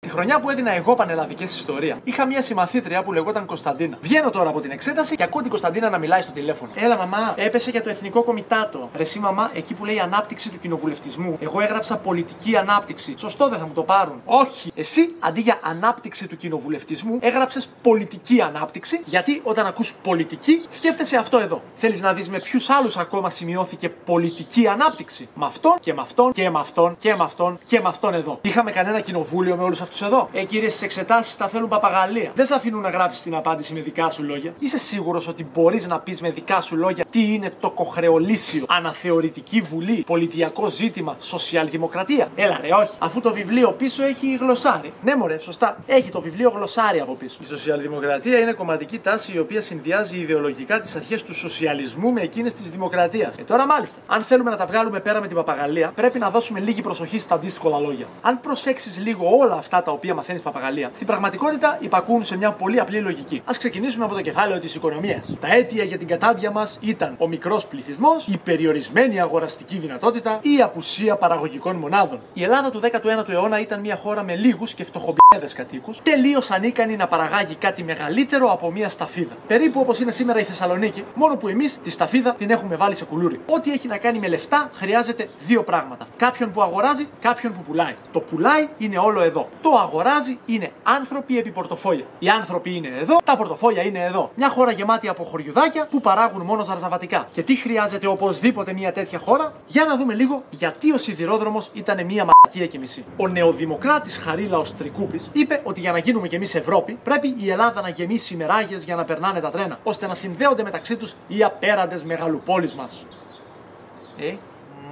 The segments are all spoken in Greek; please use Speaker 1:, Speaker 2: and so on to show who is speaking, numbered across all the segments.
Speaker 1: Τη χρονιά που έδινα εγώ πανελλαδικές ιστορία, είχα μια συμμαθήτρια που λεγόταν Κωνσταντίνα. Βγαίνω τώρα από την εξέταση και ακούω την Κωνσταντίνα να μιλάει στο τηλέφωνο. Έλα, μαμά, έπεσε για το Εθνικό Κομιτάτο. Ρε εσύ, μαμά, εκεί που λέει ανάπτυξη του κοινοβουλευτισμού. Εγώ έγραψα πολιτική ανάπτυξη. Σωστό, δεν θα μου το πάρουν. Όχι. Εσύ, αντί για ανάπτυξη του κοινοβουλευτισμού, έγραψες πολιτική ανάπτυξη, γιατί όταν ακούς πολιτική, σκέφτεσαι αυτό εδώ. Θέλεις να δεις με ποιους άλλους ακόμα σημειώθηκε πολιτική ανάπτυξη? Με αυτόν και με αυτόν και με αυτόν και με αυτόν και με αυτόν εδώ. Είχαμε κανένα κοινοβούλιο με όλους αυτούς εδώ? Κύριε, στις εξετάσεις θα θέλουν παπαγαλία. Δεν σε αφήνουν να γράψεις την απάντηση με δικά σου λόγια. Είσαι σίγουρος ότι μπορείς να πεις με δικά σου λόγια τι είναι το κοχρεολύσιο, αναθεωρητική βουλή, πολιτιακό ζήτημα, σοσιαλδημοκρατία? Έλα ρε, όχι. Αφού το βιβλίο πίσω έχει γλωσσάρι. Ναι, μωρέ, σωστά. Έχει το βιβλίο γλωσσάρι από πίσω. Η σοσιαλδημοκρατία είναι κομματική τάση η οποία συνδυάζει ιδεολογικά τις αρχές του σοσιαλισμού με εκείνες της δημοκρατίας. Τώρα μάλιστα, αν θέλουμε να τα βγάλουμε πέρα με την παπαγαλία, πρέπει να δώσουμε λίγη προσοχή στα δύσκολα λόγια. Αν προσέξεις λίγο όλα αυτά τα οποία μαθαίνεις παπαγαλία, στην πραγματικότητα υπακούν σε μια πολύ απλή λογική. Ας ξεκινήσουμε από το κεφάλαιο της οικονομίας. Τα αίτια για την κατάντια μας ήταν ο μικρός πληθυσμός, η περιορισμένη αγοραστική δυνατότητα ή η απουσία παραγωγικών μονάδων. Η Ελλάδα του 19ου αιώνα ήταν μια χώρα με λίγους και φτωχομπλέδες κατοίκους, τελείως ανίκανη να παραγάγει κάτι μεγαλύτερο από μια σταφίδα. Περίπου όπως είναι σήμερα η Θεσσαλονίκη, μόνο που εμείς τη σταφίδα την έχουμε βάλει σε κουλούρι. Ό,τι έχει να κάνει με λεφτά χρειάζεται δύο πράγματα. Κάποιον που αγοράζει, κάποιον που πουλάει. Το πουλάει είναι όλο εδώ. Το αγοράζει είναι άνθρωποι επί πορτοφόλια. Οι άνθρωποι είναι εδώ, τα πορτοφόλια είναι εδώ. Μια χώρα γεμάτη από χωριουδάκια που παράγουν μόνο ζαρζαβατικά. Και τι χρειάζεται οπωσδήποτε μια τέτοια χώρα? Για να δούμε λίγο γιατί ο σιδηρόδρομος ήταν μια μαλακία και μισή. Ο νεοδημοκράτης Χαρίλαος Τρικούπης είπε ότι για να γίνουμε κι εμείς Ευρώπη, πρέπει η Ελλάδα να γεμίσει με ράγες για να περνάνε τα τρένα, ώστε να συνδέονται μεταξύ τους οι απέραντες μεγαλοπόλεις μας.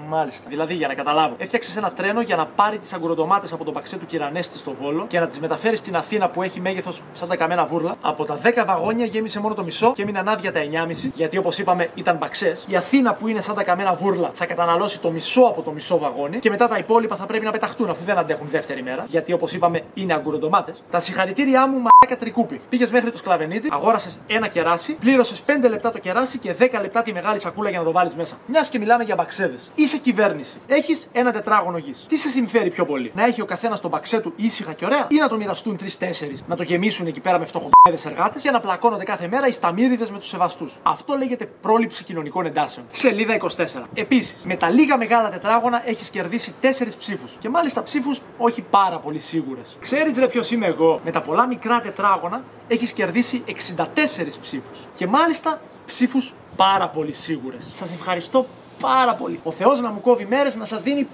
Speaker 1: Μάλιστα. Δηλαδή, για να καταλάβω, έφτιαξε ένα τρένο για να πάρει τις αγκουροντομάτες από τον παξέ του Κυρανέστη στο Βόλο και να τις μεταφέρει στην Αθήνα που έχει μέγεθος σαν τα καμένα βούρλα. Από τα 10 βαγόνια γέμισε μόνο το μισό και έμειναν άδεια τα 9,5, γιατί όπως είπαμε ήταν παξές. Η Αθήνα που είναι σαν τα καμένα βούρλα θα καταναλώσει το μισό από το μισό βαγόνι και μετά τα υπόλοιπα θα πρέπει να πεταχτούν αφού δεν αντέχουν δεύτερη μέρα, γιατί όπως είπαμε είναι αγκουροντομάτες. Τα συγχαρητήριά μου, μαλάκα Τρικούπη. Πήγες μέχρι το Σκλαβενίτη, αγόρασες ένα κεράσι, πλήρωσες 5 λεπτά το κεράσι και 10 λεπτά τη μεγάλη σακούλα για να το βάλεις μέσα. Μιας και μιλάμε για μπαξέδες. Είσαι κυβέρνηση. Έχεις ένα τετράγωνο γης. Τι σε συμφέρει πιο πολύ? Να έχει ο καθένας τον μπαξέ του ήσυχα και ωραία, ή να το μοιραστούν 3-4, να το γεμίσουν εκεί πέρα με φτωχομπέδες εργάτες και να πλακώνονται κάθε μέρα οι σταμύριδες με τους σεβαστούς? Αυτό λέγεται πρόληψη κοινωνικών εντάσεων. Σελίδα 24. Επίσης, με τα λίγα μεγάλα τετράγωνα έχεις κερδίσει 4 ψήφους. Και μάλιστα ψήφους όχι πάρα πολύ σίγουρες. Ξέρεις ρε ποιος είμαι εγώ? Με τα πολλά μικρά τετράγωνα έχεις κερδίσει 64 ψήφους. Και μάλιστα ψήφους πάρα πολύ σίγουρες. Σας ευχαριστώ πάρα πολύ. Ο Θεός να μου κόβει μέρες να σας δίνει.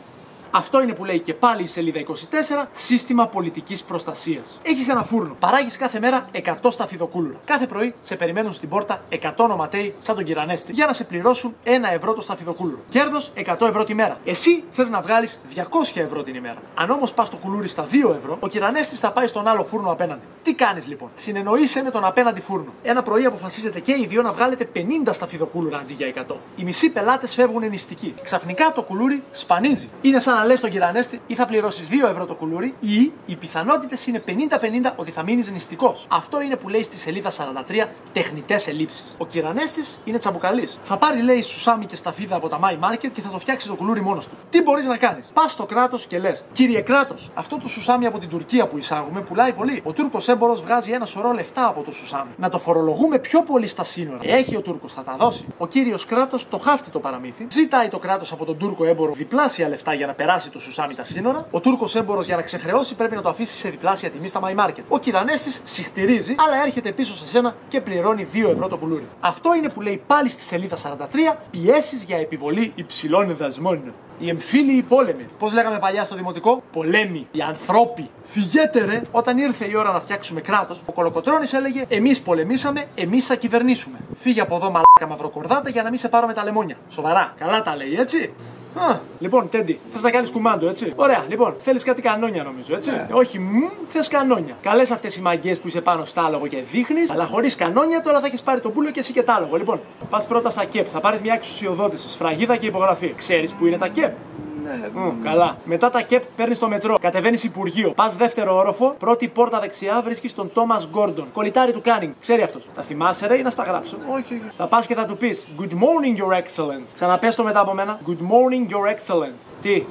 Speaker 1: Αυτό είναι που λέει και πάλι η σελίδα 24, σύστημα πολιτικής προστασίας. Έχεις ένα φούρνο. Παράγεις κάθε μέρα 100 σταφιδοκούλουρα. Κάθε πρωί σε περιμένουν στην πόρτα 100 νοματέοι σαν τον Κυρανέστη για να σε πληρώσουν 1 ευρώ το σταφιδοκούλουρο. Κέρδος 100 ευρώ τη μέρα. Εσύ θες να βγάλεις 200 ευρώ την ημέρα. Αν όμως πας το κουλούρι στα 2 ευρώ, ο Κυρανέστης θα πάει στον άλλο φούρνο απέναντι. Τι κάνεις λοιπόν? Συνεννοείσαι με τον απέναντι φούρνο. Ένα πρωί αποφασίζετε και οι δύο να βγάλετε 50 σταφιδοκούλουρα αντί για 100. Οι μισοί πελάτες φεύγουν νηστικοί. Ξαφνικά το κουλούρι σπανίζει. Είναι σαν να λες στον Κυρανέστη ή θα πληρώσεις 2 ευρώ το κουλούρι, ή οι πιθανότητες είναι 50-50 ότι θα μείνεις νηστικός. Αυτό είναι που λέει στη σελίδα 43 τεχνητές ελλείψεις. Ο Κυρανέστης είναι τσαμπουκαλής. Θα πάρει, λέει, σουσάμι και σταφίδα από τα My Market και θα το φτιάξει το κουλούρι μόνος του. Τι μπορείς να κάνεις? Πας στο κράτος και λες: Κύριε κράτος, αυτό το σουσάμι από την Τουρκία που εισάγουμε πουλάει πολύ. Ο Τούρκος έμπορος βγάζει ένα σωρό λεφτά από το σουσάμι. Να το φορολογούμε πιο πολύ στα σύνορα. Έχει ο Τούρκος, θα τα δώσει. Ο κύριος κράτος το χάφτει το παραμύθι. Ζητάει το κράτος από τον Τούρκο έμπορο διπλάσια λεφτά για να περάσει το σουσάμι τα σύνορα. Ο Τούρκος έμπορος για να ξεχρεώσει πρέπει να το αφήσει σε διπλάσια τιμή στα My Market. Ο Κυρανέστης συχτηρίζει, αλλά έρχεται πίσω σε σένα και πληρώνει 2 ευρώ το κουλούρι. Αυτό είναι που λέει πάλι στη σελίδα 43 πιέσεις για επιβολή υψηλών δασμών. Οι εμφύλιοι πόλεμοι. Πώς λέγαμε παλιά στο δημοτικό? Πολέμοι. Οι ανθρώποι. Φυγέτε ρε! Όταν ήρθε η ώρα να φτιάξουμε κράτος, ο Κολοκοτρώνης έλεγε: Εμείς πολεμήσαμε, εμείς θα κυβερνήσουμε. Φύγε από εδώ, μαλάκα μαυροκορδάτα, για να μην σε πάρω με τα λεμόνια. Σοβαρά, καλά τα λέει, έτσι. Λοιπόν, Τέντι, θες να κάνεις κουμάντο, έτσι. Ωραία, λοιπόν, θέλεις κάτι κανόνια νομίζω, έτσι. Όχι, θες κανόνια. Καλές αυτές οι μαγκές που είσαι πάνω στο άλογο και δείχνεις, αλλά χωρίς κανόνια τώρα θα έχεις πάρει το πούλο και εσύ και τ' άλογο. Λοιπόν, πας πρώτα στα ΚΕΠ, θα πάρεις μια εξουσιοδότηση, σφραγίδα και υπογραφή. Ξέρεις που είναι τα ΚΕΠ? Ναι. Καλά. Μετά τα ΚΕΠ παίρνεις το μετρό. Κατεβαίνεις υπουργείο. Πας δεύτερο όροφο. Πρώτη πόρτα δεξιά βρίσκεις τον Τόμας Γκόρντον. Κολλητάρι του Κάνινγκ. Ξέρει αυτός. Τα θυμάσαι ρε ή να στα γράψω? Όχι. Θα πας και θα του πεις Good morning, Your Excellence. Ξαναπες το μετά από μένα. Good morning, Your Excellence. Τι?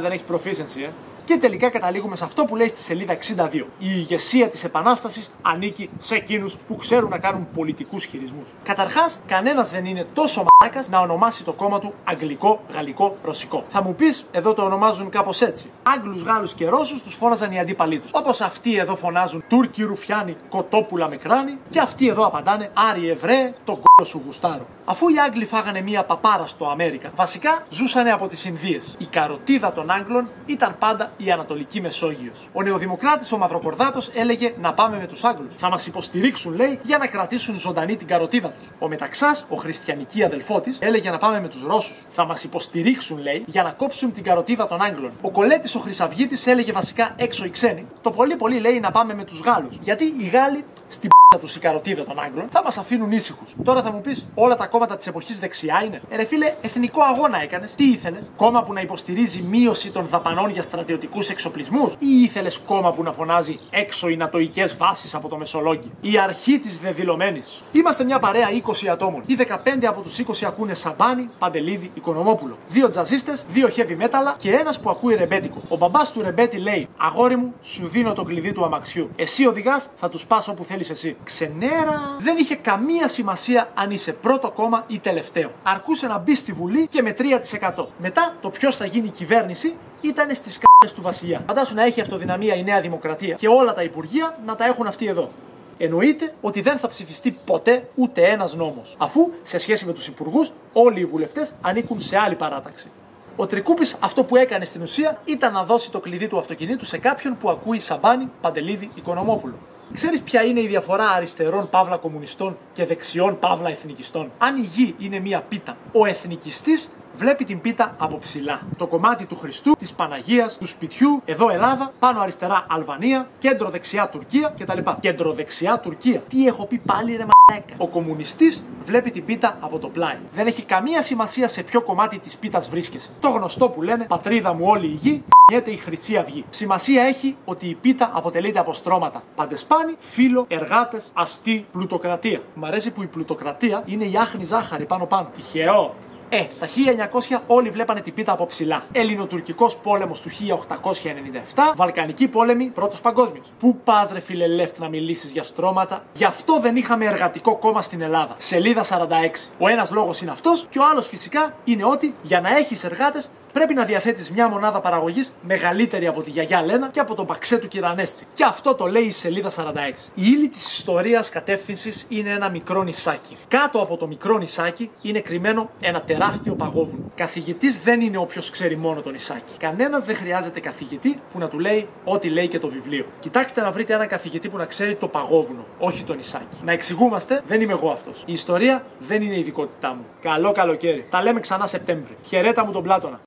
Speaker 1: Δεν έχεις proficiency, Και τελικά καταλήγουμε σε αυτό που λέει στη σελίδα 62. Η ηγεσία της Επανάστασης ανήκει σε εκείνους που ξέρουν να κάνουν πολιτικούς χειρισμούς. Καταρχάς, κανένας δεν είναι τόσο μαλάκας να ονομάσει το κόμμα του αγγλικό, γαλλικό, ρωσικό. Θα μου πεις, εδώ το ονομάζουν κάπως έτσι. Άγγλους, Γάλλους και Ρώσους τους φώναζαν οι αντίπαλοι τους. Όπως αυτοί εδώ φωνάζουν Τούρκοι Ρουφιάνοι, Κοτόπουλα Μικράνη, και αυτοί εδώ απαντάνε Άρη Εβραίε, τον κ***ο σου γουστάρω. Αφού οι Άγγλοι φάγανε μία παπάρα στο Αμέρικα, βασικά ζούσανε από τις Ινδίες. Η καροτίδα των Άγγλων ήταν πάντα η Ανατολική Μεσόγειος. Ο νεοδημοκράτης ο Μαυροκορδάτος έλεγε να πάμε με τους Άγγλους. Θα μας υποστηρίξουν, λέει, για να κρατήσουν ζωντανή την καροτίδα τους. Ο Μεταξάς, ο χριστιανική αδελφό της, έλεγε να πάμε με τους Ρώσους. Θα μας υποστηρίξουν, λέει, για να κόψουν την καροτίδα των Άγγλων. Ο Κολέτης ο Χρυσαυγίτης έλεγε βασικά έξω οι ξένοι. Το πολύ πολύ λέει να πάμε με τους Γάλλους. Γιατί οι Γάλλοι στην τους η καροτίδα των Άγγλων θα μας αφήνουν ήσυχους. Τώρα θα μου πεις, όλα τα κόμματα της εποχής δεξιά είναι. Ρε φίλε, εθνικό αγώνα έκανες. Τι ήθελες? Κόμμα που να υποστηρίζει μείωση των δαπανών για στρατιωτικούς εξοπλισμούς, ή ήθελες κόμμα που να φωνάζει έξω οι νατοικές βάσεις από το Μεσολόγγι? Η αρχή της δεδηλωμένης. Είμαστε μια παρέα 20 ατόμων. Οι 15 από τους 20 ακούνε Σαμπάνι, Παντελίδη, Οικονομόπουλο. 2 τζαζίστες, 2 heavy metal και ένας που ακούει ρεμπέτικο. Ο μπαμπάς του ρεμπέτη λέει: Αγόρι μου, σου δίνω το κλειδί του αμαξιού. Εσύ οδηγάς, θα τους πας όπου θέλεις εσύ. Ξενέρα. Δεν είχε καμία σημασία αν είσαι πρώτο κόμμα ή τελευταίο. Αρκούσε να μπει στη Βουλή και με 3%. Μετά το ποιος θα γίνει κυβέρνηση ήταν στις κ***ες του βασιλιά. Φαντάσου να έχει αυτοδυναμία η Νέα Δημοκρατία και όλα τα υπουργεία να τα έχουν αυτοί εδώ. Εννοείται ότι δεν θα ψηφιστεί ποτέ ούτε ένας νόμος, αφού σε σχέση με τους υπουργούς όλοι οι βουλευτές ανήκουν σε άλλη παράταξη. Ο Τρικούπης αυτό που έκανε στην ουσία ήταν να δώσει το κλειδί του αυτοκινήτου σε κάποιον που ακούει Σαμπάνι, Παντελίδη, Οικονομόπουλο. Ξέρεις ποια είναι η διαφορά αριστερών παύλα κομμουνιστών και δεξιών παύλα εθνικιστών? Αν η γη είναι μία πίτα, ο εθνικιστής βλέπει την πίτα από ψηλά. Το κομμάτι του Χριστού, της Παναγίας, του σπιτιού, εδώ Ελλάδα, πάνω αριστερά Αλβανία, κέντρο δεξιά Τουρκία κτλ. Κέντρο δεξιά Τουρκία. Τι έχω πει πάλι, ρε μαλάκα? Ο κομμουνιστής βλέπει την πίτα από το πλάι. Δεν έχει καμία σημασία σε ποιο κομμάτι της πίτας βρίσκεσαι. Το γνωστό που λένε πατρίδα μου όλη η γη, κ***εται η Χρυσή Αυγή. Σημασία έχει ότι η πίτα αποτελείται από στρώματα. Παντεσπάνι, φύλλο, εργάτες, αστεί, πλουτοκρατία. Μ' αρέσει που η πλουτοκρατία είναι η άχνη ζάχαρη πάνω. Τυχαίο. Στα 1900 όλοι βλέπανε την πίτα από ψηλά. Ελληνοτουρκικός πόλεμος του 1897, Βαλκανική πόλεμη, πρώτος παγκόσμιος. Πού πας ρε φίλε Λεφτ να μιλήσεις για στρώματα? Γι' αυτό δεν είχαμε εργατικό κόμμα στην Ελλάδα. Σελίδα 46. Ο ένας λόγος είναι αυτός και ο άλλος φυσικά είναι ότι για να έχεις εργάτες πρέπει να διαθέτεις μια μονάδα παραγωγής μεγαλύτερη από τη γιαγιά Λένα και από τον παξέ του Κυρανέστη. Και αυτό το λέει η σελίδα 46. Η ύλη της ιστορίας κατεύθυνσης είναι ένα μικρό νησάκι. Κάτω από το μικρό νησάκι είναι κρυμμένο ένα τεράστιο παγόβουνο. Καθηγητής δεν είναι όποιος ξέρει μόνο το νησάκι. Κανένας δεν χρειάζεται καθηγητή που να του λέει ό,τι λέει και το βιβλίο. Κοιτάξτε να βρείτε έναν καθηγητή που να ξέρει το παγόβουνο, όχι το νησάκι. Να εξηγούμαστε, δεν είμαι εγώ αυτός. Η ιστορία δεν είναι η ειδικότητά μου. Καλό καλοκαίρι. Τα λέμε ξανά Σεπτέμβρη. Χαιρέτα μου τον Πλάτωνα.